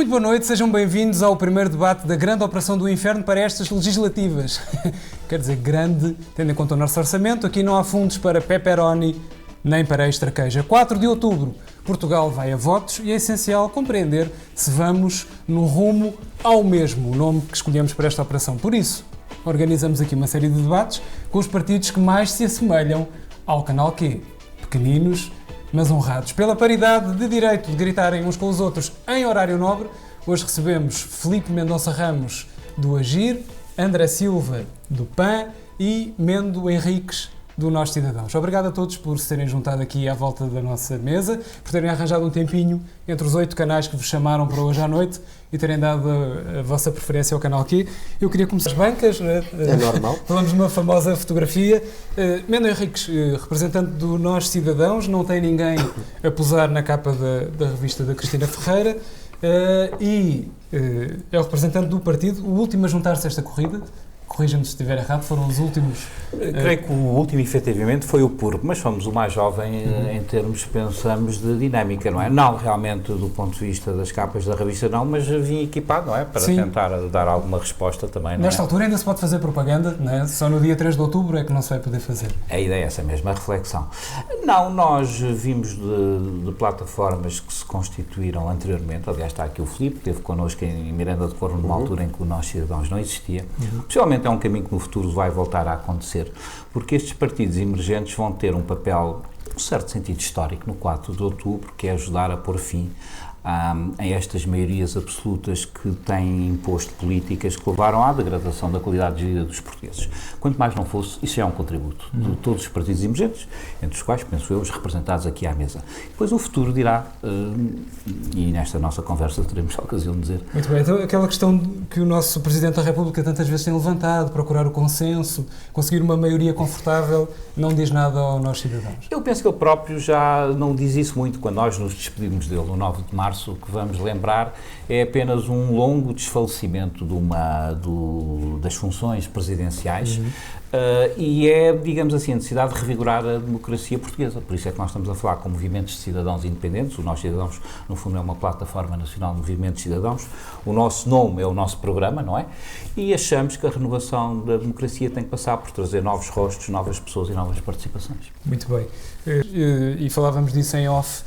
Muito boa noite, sejam bem-vindos ao primeiro debate da grande operação do inferno para estas legislativas. Quer dizer, grande, tendo em conta o nosso orçamento, aqui não há fundos para pepperoni nem para extra queijo. A 4 de outubro, Portugal vai a votos e é essencial compreender se vamos no rumo ao mesmo, o nome que escolhemos para esta operação. Por isso, organizamos aqui uma série de debates com os partidos que mais se assemelham ao Canal Q. Pequeninos, mas honrados. Pela paridade de direito de gritarem uns com os outros em horário nobre, hoje recebemos Filipe Mendonça Ramos, do Agir, André Silva, do PAN e Mendo Henriques, do Nós Cidadãos. Obrigado a todos por se terem juntado aqui à volta da nossa mesa, por terem arranjado um tempinho entre os 8 canais que vos chamaram para hoje à noite e terem dado a vossa preferência ao Canal Q. Eu queria começar as bancas. É normal. Falamos de uma famosa fotografia. Mendo Henriques, representante do Nós Cidadãos, não tem ninguém a posar na capa da revista da Cristina Ferreira e é o representante do partido, o último a juntar-se a esta corrida. Corrija-me se estiver errado, foram os últimos. Creio que o último, efetivamente, foi o PURB, mas fomos o mais jovem em termos, pensamos, de dinâmica, não é? Não realmente do ponto de vista das capas da revista, não, mas vim equipado, não é? Para Sim. tentar dar alguma resposta também, não Nesta altura ainda se pode fazer propaganda, não é? Só no dia 3 de outubro é que não se vai poder fazer. A ideia é essa mesma, a reflexão. Não, nós vimos de plataformas que se constituíram anteriormente, aliás está aqui o Filipe, que esteve connosco em Miranda de Corno numa altura em que o Nós Cidadãos não existia. Possivelmente é um caminho que no futuro vai voltar a acontecer, porque estes partidos emergentes vão ter um papel, num certo sentido histórico, no 4 de outubro, que é ajudar a pôr fim a estas maiorias absolutas que têm imposto políticas que levaram à degradação da qualidade de vida dos portugueses. Quanto mais não fosse, isso é um contributo de todos os partidos emergentes, entre os quais, penso eu, os representados aqui à mesa. Depois o futuro dirá, e nesta nossa conversa teremos a ocasião de dizer. Muito bem, então aquela questão que o nosso Presidente da República tantas vezes tem levantado, procurar o consenso, conseguir uma maioria confortável, não diz nada ao Nós Cidadãos. Eu penso que ele próprio já não diz isso muito quando nós nos despedimos dele no 9 de março. O que vamos lembrar é apenas um longo desfalecimento das funções presidenciais e é, digamos assim, a necessidade de revigorar a democracia portuguesa. Por isso é que nós estamos a falar com movimentos de cidadãos independentes. O Nós Cidadãos, no fundo, é uma plataforma nacional de movimentos de cidadãos. O nosso nome é o nosso programa, não é? E achamos que a renovação da democracia tem que passar por trazer novos rostos, novas pessoas e novas participações. Muito bem. E falávamos disso em off.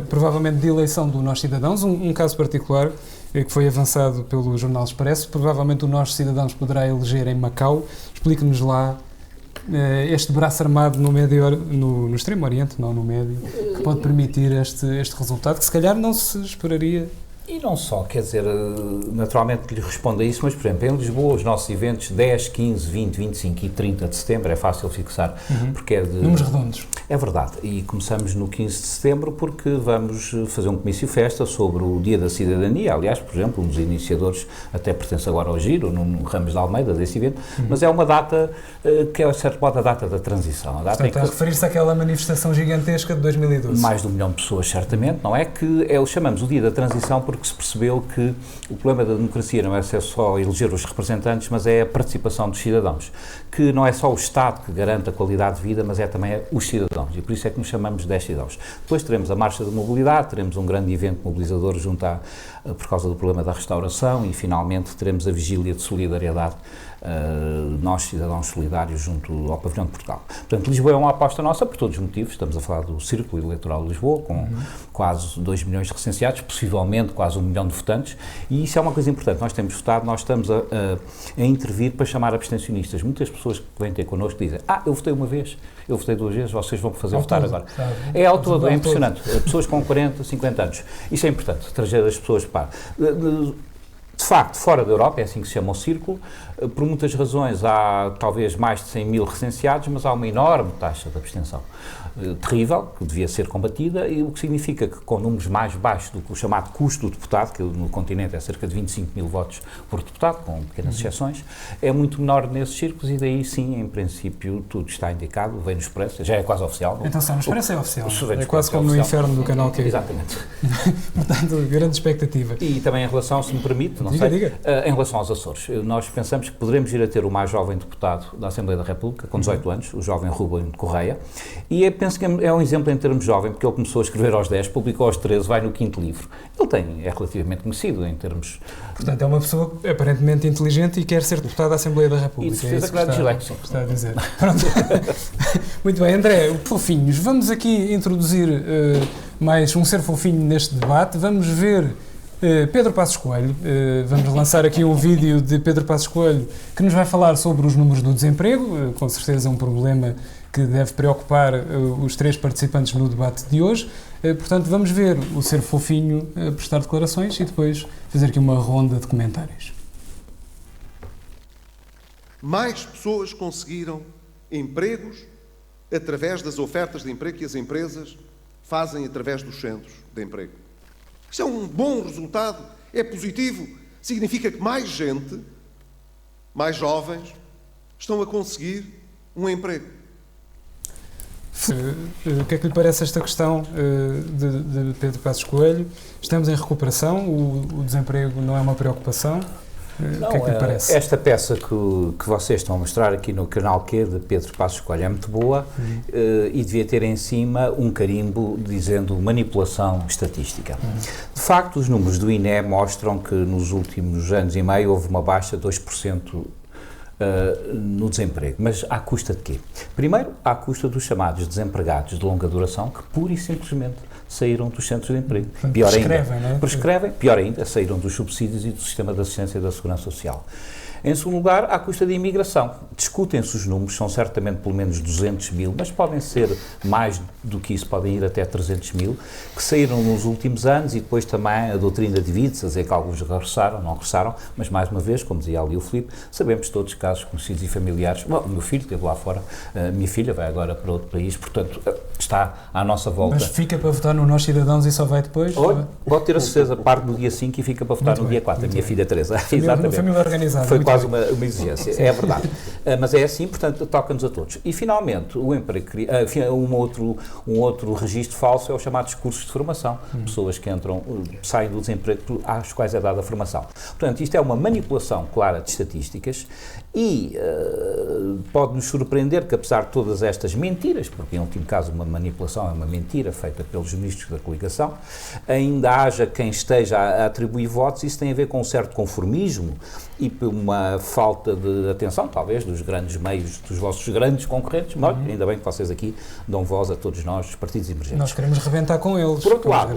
Provavelmente de eleição do Nós Cidadãos, um caso particular que foi avançado pelo Jornal Expresso. Provavelmente o Nós Cidadãos poderá eleger em Macau. Explique-nos lá este braço armado no Extremo Oriente, não no Médio, que pode permitir este resultado, que se calhar não se esperaria. E não só, quer dizer, naturalmente lhe respondo a isso, mas, por exemplo, em Lisboa, os nossos eventos 10, 15, 20, 25 e 30 de setembro, é fácil fixar, porque é de... Números redondos. É verdade, e começamos no 15 de setembro porque vamos fazer um comício-festa sobre o Dia da Cidadania. Aliás, por exemplo, um dos iniciadores até pertence agora ao Giro, no Ramos de Almeida, desse evento, mas é uma data que é, de certo modo, a data da transição. Portanto, a referir-se àquela manifestação gigantesca de 2012. Mais de 1 milhão de pessoas, certamente, não é? Que chamamos o Dia da Transição porque se percebeu que o problema da democracia não é só eleger os representantes, mas é a participação dos cidadãos, que não é só o Estado que garante a qualidade de vida, mas é também os cidadãos, e por isso é que nos chamamos 10 cidadãos. Depois teremos a Marcha da Mobilidade, teremos um grande evento mobilizador por causa do problema da restauração e, finalmente, teremos a Vigília de Solidariedade, Nós Cidadãos Solidários, junto ao Pavilhão de Portugal. Portanto, Lisboa é uma aposta nossa por todos os motivos. Estamos a falar do Círculo Eleitoral de Lisboa, com quase 2 milhões de recenseados, possivelmente quase 1 milhão de votantes, e isso é uma coisa importante. Nós temos votado, nós estamos a intervir para chamar abstencionistas. Muitas pessoas que vêm ter connosco dizem: eu votei uma vez, eu votei 2 vezes, vocês vão fazer votar agora. É ao todo, é impressionante. Pessoas com 40, 50 anos. Isso é importante, trazer as pessoas para... De facto, fora da Europa, é assim que se chama o Círculo, por muitas razões há talvez mais de 100 mil recenseados, mas há uma enorme taxa de abstenção. Terrível, que devia ser combatida, e o que significa que com números mais baixos do que o chamado custo do deputado, que no continente é cerca de 25 mil votos por deputado, com pequenas exceções, é muito menor nesses círculos e daí sim, em princípio, tudo está indicado, vem no Expresso, já é quase oficial. Então, no Expresso é oficial, é quase como no inferno do Canal Q. Exatamente. Portanto, grande expectativa. E também em relação, se me permite, não sei, diga. Em relação aos Açores, nós pensamos poderemos ir a ter o mais jovem deputado da Assembleia da República, com 18 anos, o jovem Rubem Correia, e penso que é um exemplo em termos jovem, porque ele começou a escrever aos 10, publicou aos 13, vai no 5º livro. Ele é relativamente conhecido em termos... Portanto, é uma pessoa aparentemente inteligente e quer ser deputado da Assembleia da República. E defesa grandes eleições. Está a dizer. Pronto. Muito bem, André, fofinhos, vamos aqui introduzir mais um ser fofinho neste debate. Vamos ver Pedro Passos Coelho. Vamos lançar aqui um vídeo de Pedro Passos Coelho que nos vai falar sobre os números do desemprego, com certeza um problema que deve preocupar os 3 participantes no debate de hoje. Portanto, vamos ver o ser fofinho prestar declarações e depois fazer aqui uma ronda de comentários. Mais pessoas conseguiram empregos através das ofertas de emprego que as empresas fazem através dos centros de emprego. Isto é um bom resultado, é positivo, significa que mais gente, mais jovens, estão a conseguir um emprego. O que é que lhe parece esta questão de Pedro Passos Coelho? Estamos em recuperação, o desemprego não é uma preocupação? Não, o que é que lhe parece? Esta peça que vocês estão a mostrar aqui no canal Q de Pedro Passos Coelho é muito boa e devia ter em cima um carimbo dizendo manipulação estatística. De facto, os números do INE mostram que nos últimos anos e meio houve uma baixa de 2% no desemprego. Mas à custa de quê? Primeiro, à custa dos chamados desempregados de longa duração que pura e simplesmente saíram dos centros de emprego. Prescrevem, pior ainda, saíram dos subsídios e do sistema de assistência da Segurança Social. Em segundo lugar, à custa da imigração. Discutem-se os números, são certamente pelo menos 200 mil, mas podem ser mais do que isso, podem ir até 300 mil, que saíram nos últimos anos e depois também a doutrina divide-se, a dizer que alguns regressaram, não regressaram, mas mais uma vez, como dizia ali o Filipe, sabemos todos os casos conhecidos e familiares. Bom, o meu filho esteve lá fora, a minha filha vai agora para outro país, portanto, está à nossa volta. Mas fica para votar no Nós Cidadãos e só vai depois? Pode ter a certeza, parte no dia 5 e fica para votar no dia 4, a minha filha Teresa. Exatamente. Uma família organizada. Foi quase uma exigência, é verdade. Mas é assim, portanto, toca-nos a todos. E, finalmente, o emprego, um outro registro falso é o chamado cursos de formação. Pessoas que saem do desemprego às quais é dada a formação. Portanto, isto é uma manipulação clara de estatísticas e pode-nos surpreender que, apesar de todas estas mentiras, porque, em último caso, uma manipulação é uma mentira feita pelos ministros da coligação, ainda haja quem esteja a atribuir votos. Isso tem a ver com um certo conformismo e uma falta de atenção, talvez, dos grandes meios, dos vossos grandes concorrentes, mas ainda bem que vocês aqui dão voz a todos nós, os partidos emergentes. Nós queremos rebentar com eles. Por outro lado,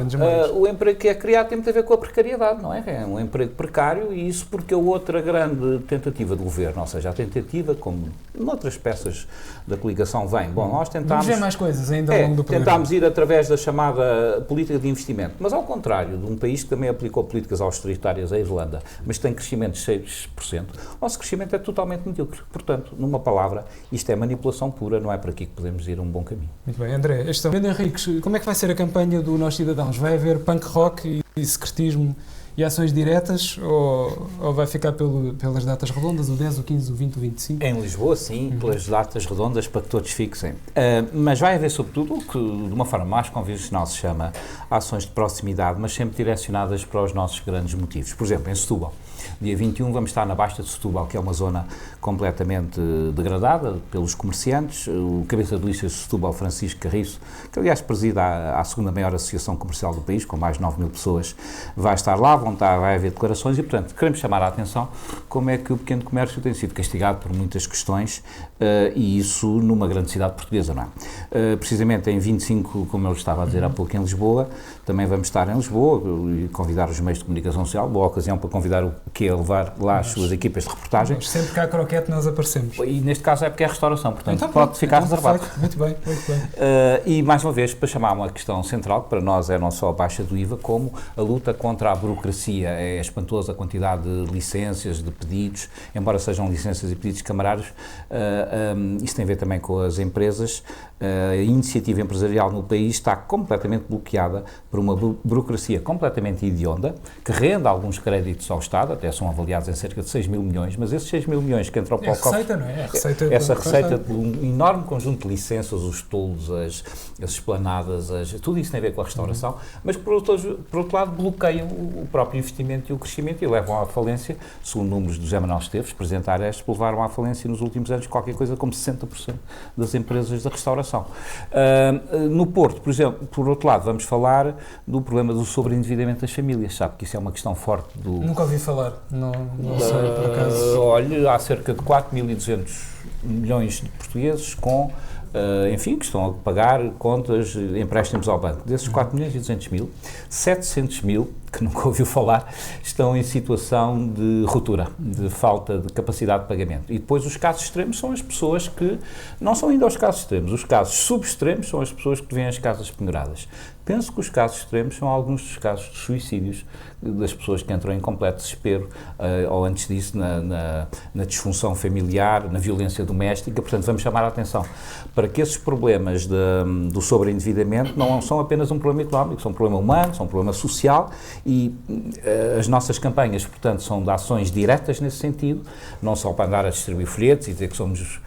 o emprego que é criado tem muito a ver com a precariedade, não é? É um emprego precário e isso porque a outra grande tentativa do governo, ou seja, a tentativa, como noutras peças da coligação vem, bom, nós tentámos... Vamos ver mais coisas ainda ao longo do programa. Tentámos ir através da chamada política de investimento, mas ao contrário de um país que também aplicou políticas austeritárias, a Irlanda, mas tem crescimento de 6%, o nosso crescimento é totalmente medíocre. Portanto, numa palavra, isto é manipulação pura, não é por aqui que podemos ir a um bom caminho. Muito bem, André, Pedro Henriques, como é que vai ser a campanha do Nós Cidadãos? Vai haver punk rock e secretismo e ações diretas ou vai ficar pelas datas redondas, o 10, o 15, o 20, o 25? Em Lisboa, sim, pelas datas redondas para que todos fixem. Mas vai haver, sobretudo, o que de uma forma mais convencional se chama ações de proximidade, mas sempre direcionadas para os nossos grandes motivos. Por exemplo, em Setúbal, dia 21 vamos estar na Baixa de Setúbal, que é uma zona completamente degradada pelos comerciantes. O cabeça de lista de Setúbal, Francisco Carriço, que aliás preside a segunda maior associação comercial do país, com mais de 9 mil pessoas, vai estar lá, vai haver declarações e, portanto, queremos chamar a atenção como é que o pequeno comércio tem sido castigado por muitas questões e isso numa grande cidade portuguesa, não é? Precisamente em 25, como eu estava a dizer há pouco, em Lisboa, também vamos estar em Lisboa e convidar os meios de comunicação social, boa ocasião para convidar o que é levar lá as suas equipas de reportagem. Mas sempre que há croquete nós aparecemos. E neste caso é porque é restauração, portanto então, pode ficar reservado. Muito bem, muito bem. E mais uma vez, para chamar uma questão central, que para nós é não só a baixa do IVA, como a luta contra a burocracia. É espantosa a quantidade de licenças, de pedidos, embora sejam licenças e pedidos camarários, isso tem a ver também com as empresas. A iniciativa empresarial no país está completamente bloqueada por uma burocracia completamente hedionda, que rende alguns créditos ao Estado, até até são avaliados em cerca de 6 mil milhões, mas esses 6 mil milhões que entram para o cofre... receita, não é? Essa receita de um enorme conjunto de licenças, os tolos, as esplanadas, tudo isso tem a ver com a restauração, mas por outro lado bloqueiam o próprio investimento e o crescimento e levam à falência, segundo números do José Manuel Esteves, presidente da Aresp, levaram à falência nos últimos anos qualquer coisa como 60% das empresas da restauração. No Porto, por exemplo, por outro lado, vamos falar do problema do sobreendividamento das famílias, sabe que isso é uma questão forte do... Nunca ouvi falar, não sei, por acaso. Olha, há cerca de 4.200 milhões de portugueses com, enfim, que estão a pagar contas, empréstimos ao banco. Desses 4.200.000, 700.000, que nunca ouviu falar, estão em situação de ruptura, de falta de capacidade de pagamento. E depois os casos extremos são as pessoas que, não são ainda os casos extremos, os casos subextremos são as pessoas que vêm as casas penhoradas. Penso que os casos extremos são alguns dos casos de suicídios das pessoas que entram em completo desespero ou antes disso na disfunção familiar, na violência doméstica. Portanto, vamos chamar a atenção para que esses problemas do sobreendividamento não são apenas um problema económico, são um problema humano, são um problema social e as nossas campanhas, portanto, são de ações diretas nesse sentido, não só para andar a distribuir folhetos e dizer que somos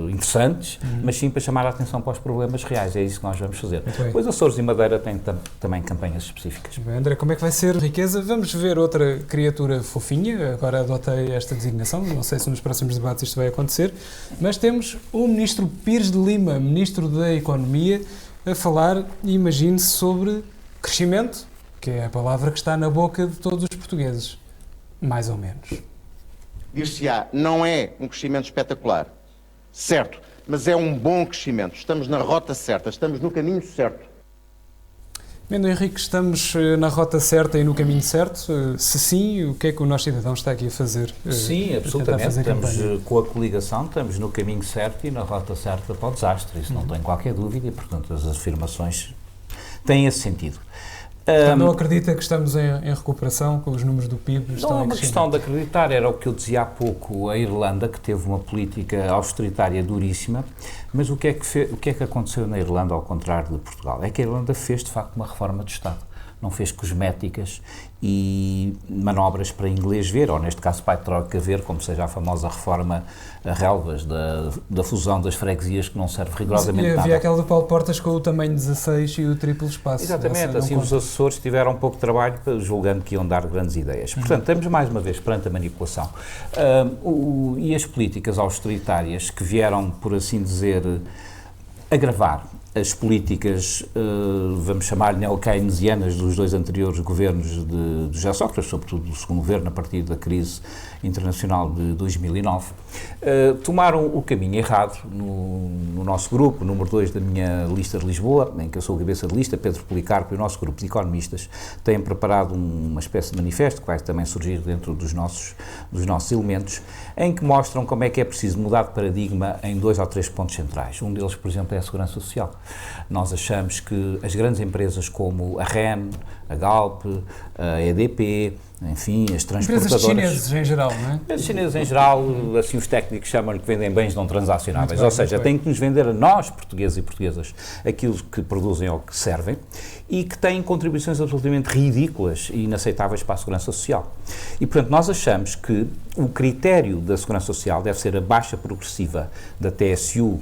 interessantes, mas sim para chamar a atenção para os problemas reais. É isso que nós vamos fazer. Pois Açores e Madeira têm também campanhas específicas. Bem, André, como é que vai ser riqueza? Vamos ver outra criatura fofinha, agora adotei esta designação, não sei se nos próximos debates isto vai acontecer, mas temos o Ministro Pires de Lima, Ministro da Economia, a falar, imagine-se, sobre crescimento, que é a palavra que está na boca de todos os portugueses, mais ou menos. Dir-se-á, não é um crescimento espetacular, certo, mas é um bom crescimento. Estamos na rota certa, estamos no caminho certo. Mendo Henrique, estamos na rota certa e no caminho certo? Se sim, o que é que o nosso cidadão está aqui a fazer? Sim, absolutamente. Estamos com a coligação, estamos no caminho certo e na rota certa para o desastre. Isso não tem qualquer dúvida e, portanto, as afirmações têm esse sentido. Não acredita que estamos em recuperação com os números do PIB? Não é uma questão de acreditar, era o que eu dizia há pouco, a Irlanda, que teve uma política austeritária duríssima, mas o que é que aconteceu na Irlanda ao contrário de Portugal? É que a Irlanda fez, de facto, uma reforma de Estado. Não fez cosméticas e manobras para inglês ver, ou neste caso para a troika ver, como seja a famosa reforma a relvas da fusão das freguesias que não serve rigorosamente nada. Havia aquela do Paulo Portas com o tamanho 16 e o triplo espaço. Exatamente, assim os assessores tiveram um pouco de trabalho julgando que iam dar grandes ideias. Portanto, estamos mais uma vez perante a manipulação. E as políticas austeritárias que vieram, por assim dizer, agravar as políticas, vamos chamar neo-keynesianas dos dois anteriores governos de José Sócrates, sobretudo do segundo governo, a partir da crise internacional de 2009, tomaram o caminho errado no nosso grupo, número 2 da minha lista de Lisboa, em que eu sou cabeça de lista, Pedro Policarpo e o nosso grupo de economistas têm preparado uma espécie de manifesto que vai também surgir dentro dos nossos elementos, em que mostram como é que é preciso mudar de paradigma em 2 ou 3 pontos centrais. Um deles, por exemplo, é a segurança social. Nós achamos que as grandes empresas como a REN, a Galp, a EDP, enfim, as transportadoras... Empresas chinesas em geral, não é? Empresas chinesas em geral, assim os técnicos chamam-lhe que vendem bens não transacionáveis, ou seja, têm que nos vender a nós, portugueses e portuguesas, aquilo que produzem ou que servem e que têm contribuições absolutamente ridículas e inaceitáveis para a segurança social. E, portanto, nós achamos que o critério da segurança social deve ser a baixa progressiva da TSU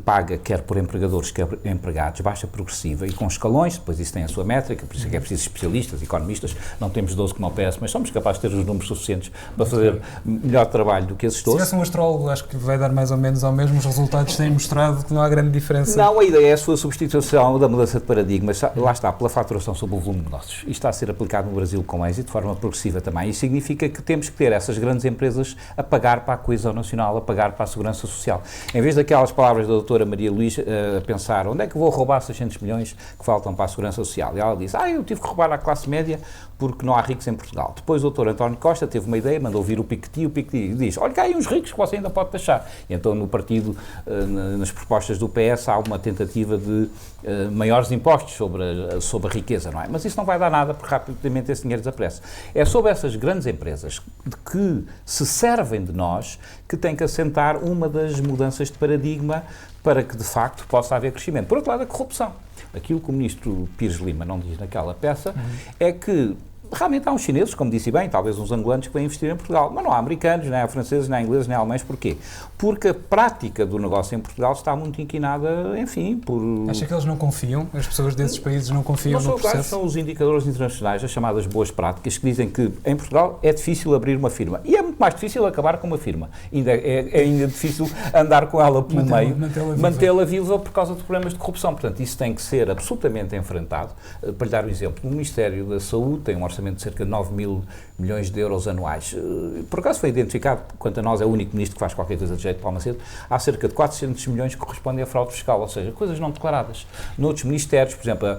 paga quer por empregadores, quer por empregados, baixa progressiva e com escalões, depois isso tem a sua métrica, por isso é que é preciso especialistas, economistas, não temos 12 como o PS, mas somos capazes de ter os números suficientes para fazer melhor trabalho do que esses 12. Se tivesse um astrólogo, acho que vai dar mais ou menos ao mesmo, os resultados têm mostrado que não há grande diferença. Não, a ideia é a sua substituição da mudança de paradigmas, lá está, pela faturação sobre o volume de negócios. Isto está a ser aplicado no Brasil com êxito, de forma progressiva também, e significa que temos que ter essas grandes empresas a pagar para a coesão nacional, a pagar para a segurança social. Em vez daquelas palavras da doutora Maria Luís a pensar onde é que vou roubar 600 milhões que faltam para a segurança social. E ela disse, eu tive que roubar à classe média porque não há ricos em Portugal. Depois o doutor António Costa teve uma ideia, mandou vir o Piketty diz, olha, cá aí uns ricos que você ainda pode taxar. E então no partido, nas propostas do PS, há uma tentativa de maiores impostos sobre a riqueza, não é? Mas isso não vai dar nada porque rapidamente esse dinheiro desaparece. É sobre essas grandes empresas que se servem de nós que tem que assentar uma das mudanças de paradigma para que, de facto, possa haver crescimento. Por outro lado, a corrupção. Aquilo que o ministro Pires de Lima não diz naquela peça é que Realmente há uns chineses, como disse bem, talvez uns angolanos que vêm investir em Portugal, mas não há americanos, nem há franceses, nem há ingleses, nem há alemães. Porquê? Porque a prática do negócio em Portugal está muito inquinada, enfim, por... Acha que eles não confiam? As pessoas desses países não confiam no processo? São os indicadores internacionais, as chamadas boas práticas, que dizem que em Portugal é difícil abrir uma firma. E é muito mais difícil acabar com uma firma. É ainda difícil andar com ela pelo meio, mantê-la viva por causa de problemas de corrupção. Portanto, isso tem que ser absolutamente enfrentado. Para lhe dar um exemplo, o Ministério da Saúde tem um orçamento de cerca de 9 mil milhões de euros anuais. Por acaso foi identificado, quanto a nós é o único ministro que faz qualquer coisa de jeito para o Macedo, há cerca de 400 milhões que correspondem a fraude fiscal, ou seja, coisas não declaradas. Noutros ministérios, por exemplo,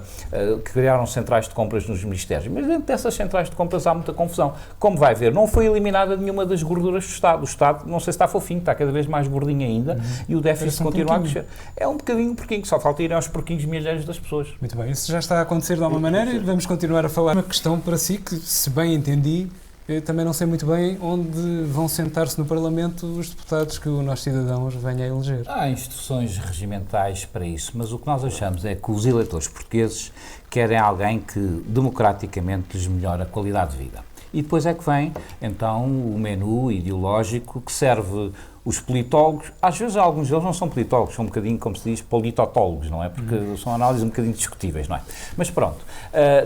que criaram centrais de compras nos ministérios, mas dentro dessas centrais de compras há muita confusão. Como vai ver, não foi eliminada nenhuma das gorduras do Estado. O Estado, não sei se está fofinho, está cada vez mais gordinho ainda, e o déficit continua a crescer. É um bocadinho porquinho, só falta irem aos porquinhos milheiros das pessoas. Muito bem, isso já está a acontecer de alguma maneira e vamos continuar a falar. Uma questão para si que, se bem entendi, eu também não sei muito bem onde vão sentar-se no Parlamento os deputados que o Nós Cidadãos venha a eleger. Há instruções regimentais para isso, mas o que nós achamos é que os eleitores portugueses querem alguém que democraticamente lhes melhore a qualidade de vida. E depois é que vem, então, o menu ideológico que serve os politólogos. Às vezes alguns deles não são politólogos, são um bocadinho, como se diz, politotólogos, não é? Porque são análises um bocadinho discutíveis, não é? Mas pronto,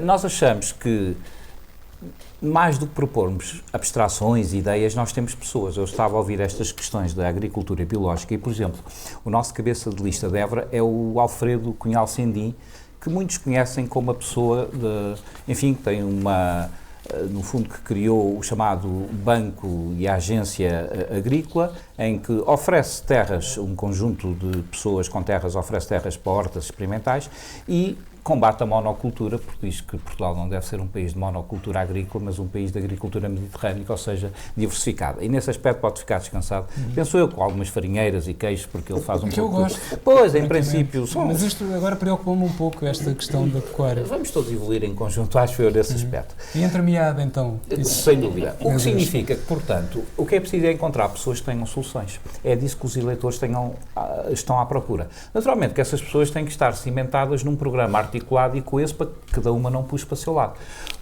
nós achamos que mais do que propormos abstrações e ideias, nós temos pessoas. Eu estava a ouvir estas questões da agricultura biológica e, por exemplo, o nosso cabeça de lista de Évora é o Alfredo Cunhal Sendim, que muitos conhecem como a pessoa, enfim, que tem uma... no fundo, que criou o chamado Banco e a Agência Agrícola, em que oferece terras, um conjunto de pessoas com terras, oferece terras para hortas experimentais e combate a monocultura, porque diz que Portugal não deve ser um país de monocultura agrícola, mas um país de agricultura mediterrânea, ou seja, diversificada. E nesse aspecto pode ficar descansado. Penso eu, com algumas farinheiras e queijos, porque ele faz um que pouco... eu gosto. Pois, em princípio... Mas isto agora preocupa-me um pouco, esta questão da pecuária. Vamos todos evoluir em conjunto, acho eu, nesse aspecto. E entremeada, então? Isso... Sem dúvida. O que significa que, portanto, o que é preciso é encontrar pessoas que tenham soluções. É disso que os eleitores estão à procura. Naturalmente que essas pessoas têm que estar cimentadas num programa articulado e coeso para que cada uma não puxe para o seu lado.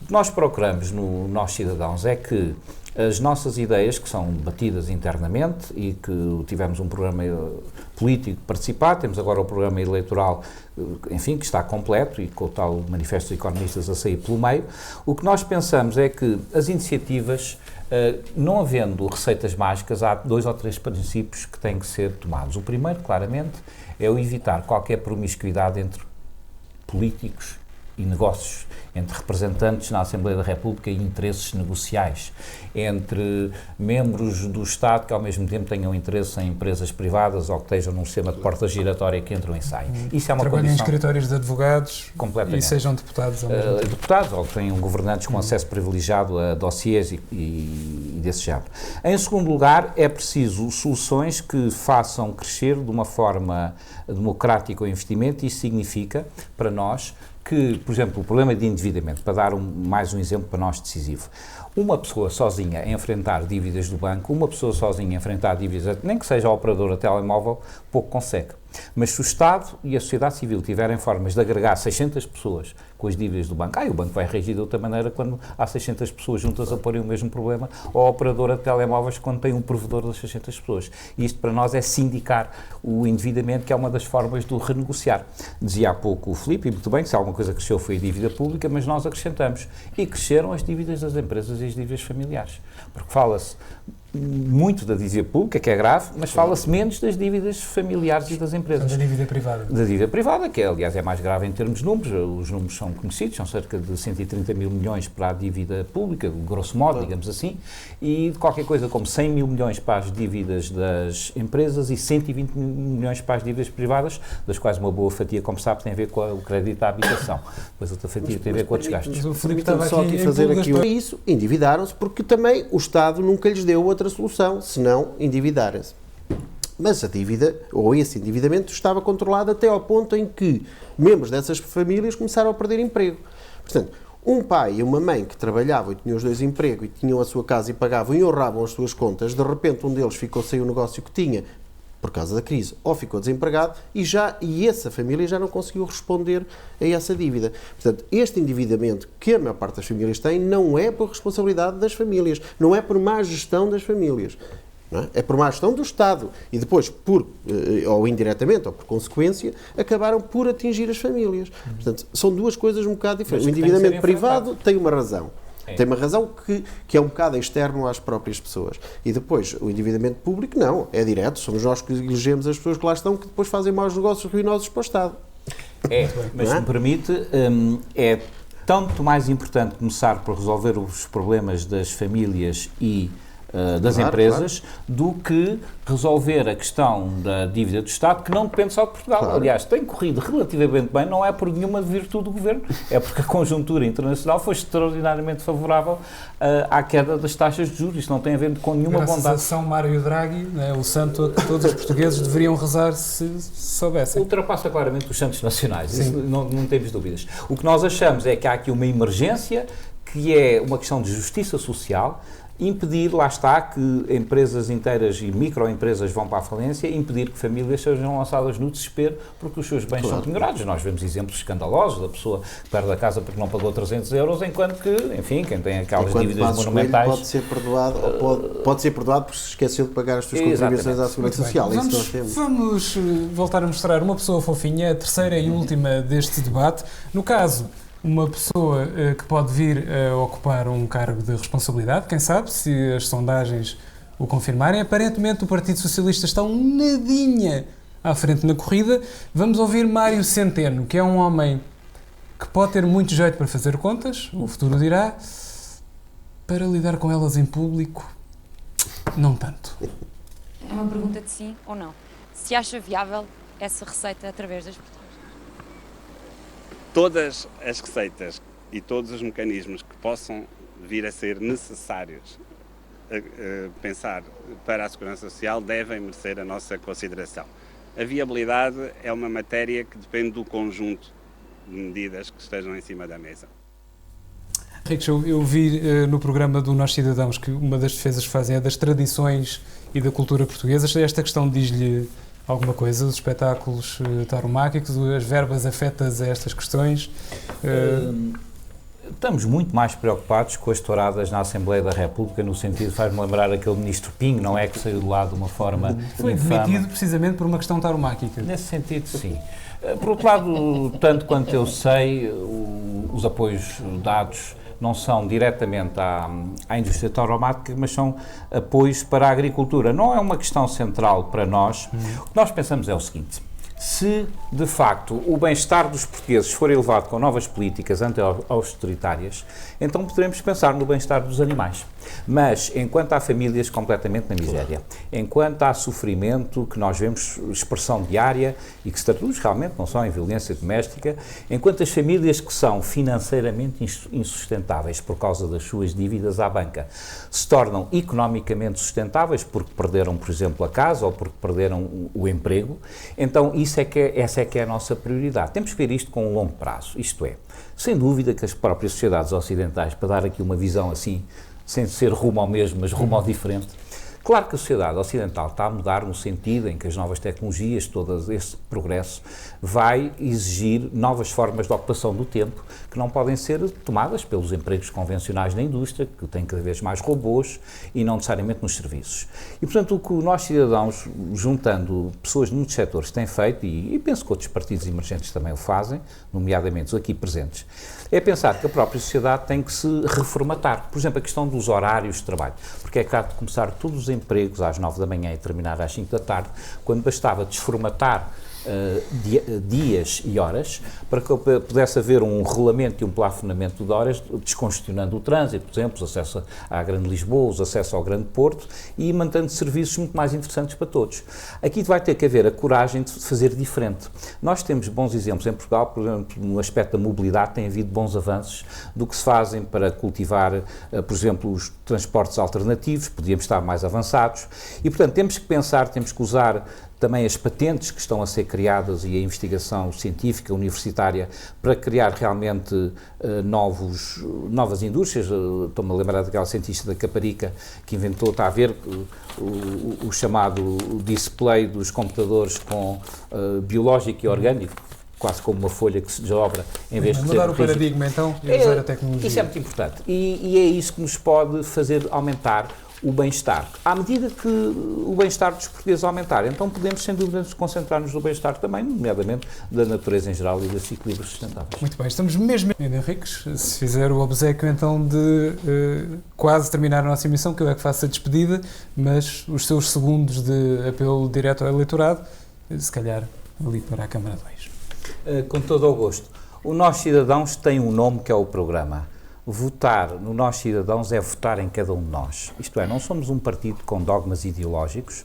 O que nós procuramos no Nós Cidadãos é que as nossas ideias, que são debatidas internamente e que tivemos um programa político participado, temos agora o programa eleitoral, enfim, que está completo e com o tal Manifesto dos Economistas a sair pelo meio, o que nós pensamos é que as iniciativas, não havendo receitas mágicas, há 2 ou 3 princípios que têm que ser tomados. O primeiro, claramente, é o evitar qualquer promiscuidade entre políticos e negócios, entre representantes na Assembleia da República e interesses negociais, entre membros do Estado que ao mesmo tempo tenham interesse em empresas privadas ou que estejam num sistema de porta giratória que entram e saem. Isso é uma Trabalhem em condição... escritórios de advogados e sejam deputados ao mesmo tempo. Deputados, ou que tenham governantes com acesso privilegiado a dossiês e desse género. Em segundo lugar, é preciso soluções que façam crescer de uma forma democrática o investimento. Isso significa, para nós, que, por exemplo, o problema de endividamento, para dar mais um exemplo para nós decisivo, uma pessoa sozinha a enfrentar dívidas do banco, uma pessoa sozinha a enfrentar dívidas, nem que seja a operadora telemóvel, pouco consegue. Mas se o Estado e a sociedade civil tiverem formas de agregar 600 pessoas com as dívidas do banco, o banco vai reagir de outra maneira quando há 600 pessoas juntas a porem o mesmo problema, ou a operadora de telemóveis quando tem um provedor das 600 pessoas. E isto para nós é sindicar o endividamento, que é uma das formas de o renegociar. Dizia há pouco o Filipe, e muito bem, que se alguma coisa cresceu foi a dívida pública, mas nós acrescentamos. E cresceram as dívidas das empresas e as dívidas familiares. Porque fala-se muito da dívida pública, que é grave, mas fala-se menos das dívidas familiares e das empresas. Da dívida privada. Da dívida privada, que aliás é mais grave em termos de números. Os números são conhecidos, são cerca de 130 mil milhões para a dívida pública, grosso modo, digamos assim, e de qualquer coisa como 100 mil milhões para as dívidas das empresas e 120 milhões para as dívidas privadas, das quais uma boa fatia, como sabe, tem a ver com o crédito à habitação. Depois outra fatia tem a ver com outros gastos. O Filipe estava só aqui fazer aqui isso, endividaram-se, porque também o Estado nunca lhes deu outra solução, senão endividarem-se. Mas a dívida, ou esse endividamento, estava controlado até ao ponto em que membros dessas famílias começaram a perder emprego. Portanto, um pai e uma mãe que trabalhavam e tinham os dois empregos e tinham a sua casa e pagavam e honravam as suas contas, de repente um deles ficou sem o negócio que tinha, por causa da crise, ou ficou desempregado e essa família já não conseguiu responder a essa dívida. Portanto, este endividamento que a maior parte das famílias tem não é por responsabilidade das famílias, não é por má gestão das famílias. Não é? É por má gestão do Estado e depois, ou indiretamente ou por consequência, acabaram por atingir as famílias. Portanto, são duas coisas um bocado diferentes. O endividamento privado tem uma razão. Tem uma razão que é um bocado externo às próprias pessoas. E depois, o endividamento público, não. É direto. Somos nós que elegemos as pessoas que lá estão que depois fazem maus negócios ruinosos para o Estado. Mas se me permite, é tanto mais importante começar por resolver os problemas das famílias e das empresas do que resolver a questão da dívida do Estado, que não depende só de Portugal. Aliás, tem corrido relativamente bem, não é por nenhuma virtude do Governo, é porque a conjuntura internacional foi extraordinariamente favorável à queda das taxas de juros. Isto não tem a ver com nenhuma bondade. Graças a São Mário Draghi, né, o santo a que todos os portugueses deveriam rezar se soubessem. Ultrapassa claramente os santos nacionais, isso não temos dúvidas. O que nós achamos é que há aqui uma emergência, que é uma questão de justiça social, impedir, lá está, que empresas inteiras e microempresas vão para a falência, impedir que famílias sejam lançadas no desespero porque os seus bens são penhorados. Nós vemos exemplos escandalosos da pessoa que perde a casa porque não pagou 300 euros, enquanto que, enfim, quem tem aquelas dívidas monumentais... Pode ser perdoado, pode ser perdoado porque se esqueceu de pagar as suas contribuições à Segurança Social. Vamos voltar a mostrar uma pessoa fofinha, a terceira e última deste debate. No caso, uma pessoa que pode vir a ocupar um cargo de responsabilidade, quem sabe, se as sondagens o confirmarem. Aparentemente o Partido Socialista está um nadinha à frente na corrida. Vamos ouvir Mário Centeno, que é um homem que pode ter muito jeito para fazer contas, o futuro dirá, para lidar com elas em público, não tanto. É uma pergunta de sim ou não. Se acha viável essa receita através das portagens? Todas as receitas e todos os mecanismos que possam vir a ser necessários pensar para a Segurança Social devem merecer a nossa consideração. A viabilidade é uma matéria que depende do conjunto de medidas que estejam em cima da mesa. Henriques, eu vi no programa do Nós Cidadãos que uma das defesas que fazem é das tradições e da cultura portuguesa. Esta questão diz-lhe alguma coisa, os espetáculos tauromáquicos, as verbas afetas a estas questões? Estamos muito mais preocupados com as touradas na Assembleia da República, no sentido, faz-me lembrar aquele ministro Pinho, não é, que saiu de lá de uma forma Foi demitido precisamente por uma questão tauromáquica. Nesse sentido, sim. Por outro lado, tanto quanto eu sei, os apoios dados não são diretamente à indústria tauromáquica, mas são apoios para a agricultura. Não é uma questão central para nós. O que nós pensamos é o seguinte: se, de facto, o bem-estar dos portugueses for elevado com novas políticas anti-austeritárias, então poderemos pensar no bem-estar dos animais. Mas, enquanto há famílias completamente na miséria, enquanto há sofrimento que nós vemos expressão diária e que se traduz realmente não só em violência doméstica, enquanto as famílias que são financeiramente insustentáveis por causa das suas dívidas à banca se tornam economicamente sustentáveis porque perderam, por exemplo, a casa ou porque perderam o emprego, então essa é que é a nossa prioridade. Temos que ver isto com um longo prazo, isto é, sem dúvida que as próprias sociedades ocidentais, para dar aqui uma visão assim, sem ser rumo ao mesmo, mas rumo ao diferente, claro que a sociedade ocidental está a mudar no sentido em que as novas tecnologias, todo esse progresso, vai exigir novas formas de ocupação do tempo que não podem ser tomadas pelos empregos convencionais na indústria, que têm cada vez mais robôs e não necessariamente nos serviços. E, portanto, o que nós, cidadãos, juntando pessoas de muitos setores, têm feito, e penso que outros partidos emergentes também o fazem, nomeadamente os aqui presentes, é pensar que a própria sociedade tem que se reformatar. Por exemplo, a questão dos horários de trabalho. Porque é que há de começar todos os empregos às 9 da manhã e terminar às 5 da tarde, quando bastava desformatar dias e horas para que pudesse haver um regulamento e um plafonamento de horas, descongestionando o trânsito, por exemplo, os acessos à Grande Lisboa, os acessos ao Grande Porto e mantendo serviços muito mais interessantes para todos. Aqui vai ter que haver a coragem de fazer diferente. Nós temos bons exemplos em Portugal, por exemplo, no aspecto da mobilidade tem havido bons avanços do que se fazem para cultivar, por exemplo, os transportes alternativos, podíamos estar mais avançados e, portanto, temos que pensar, temos que usar também as patentes que estão a ser criadas e a investigação científica, universitária, para criar realmente novas indústrias. Estou-me a lembrar daquela cientista da Caparica que inventou, está a ver, o chamado display dos computadores com biológico e orgânico, quase como uma folha que se desdobra em vez de ser mudar o paradigma então e usar a tecnologia. Isso é muito importante e é isso que nos pode fazer aumentar o bem-estar. À medida que o bem-estar dos portugueses aumentar, então podemos, sem dúvida, nos concentrar-nos no bem-estar também, nomeadamente da natureza em geral e dos equilíbrios sustentáveis. Muito bem, estamos mesmo, Henriques, se fizer o obséquio então de quase terminar a nossa emissão, que eu é que faço a despedida, mas os seus segundos de apelo direto ao eleitorado, se calhar ali para a Câmara 2. Com todo o gosto. O Nós Cidadãos tem um nome que é o programa. Votar no Nós Cidadãos é votar em cada um de nós. Isto é, não somos um partido com dogmas ideológicos,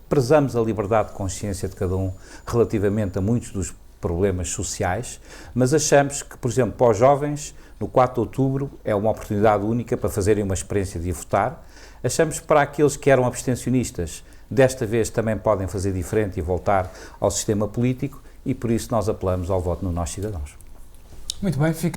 prezamos a liberdade de consciência de cada um relativamente a muitos dos problemas sociais, mas achamos que, por exemplo, para os jovens, no 4 de outubro é uma oportunidade única para fazerem uma experiência de ir votar. Achamos que para aqueles que eram abstencionistas, desta vez também podem fazer diferente e voltar ao sistema político, e por isso nós apelamos ao voto no Nós Cidadãos. Muito bem, fica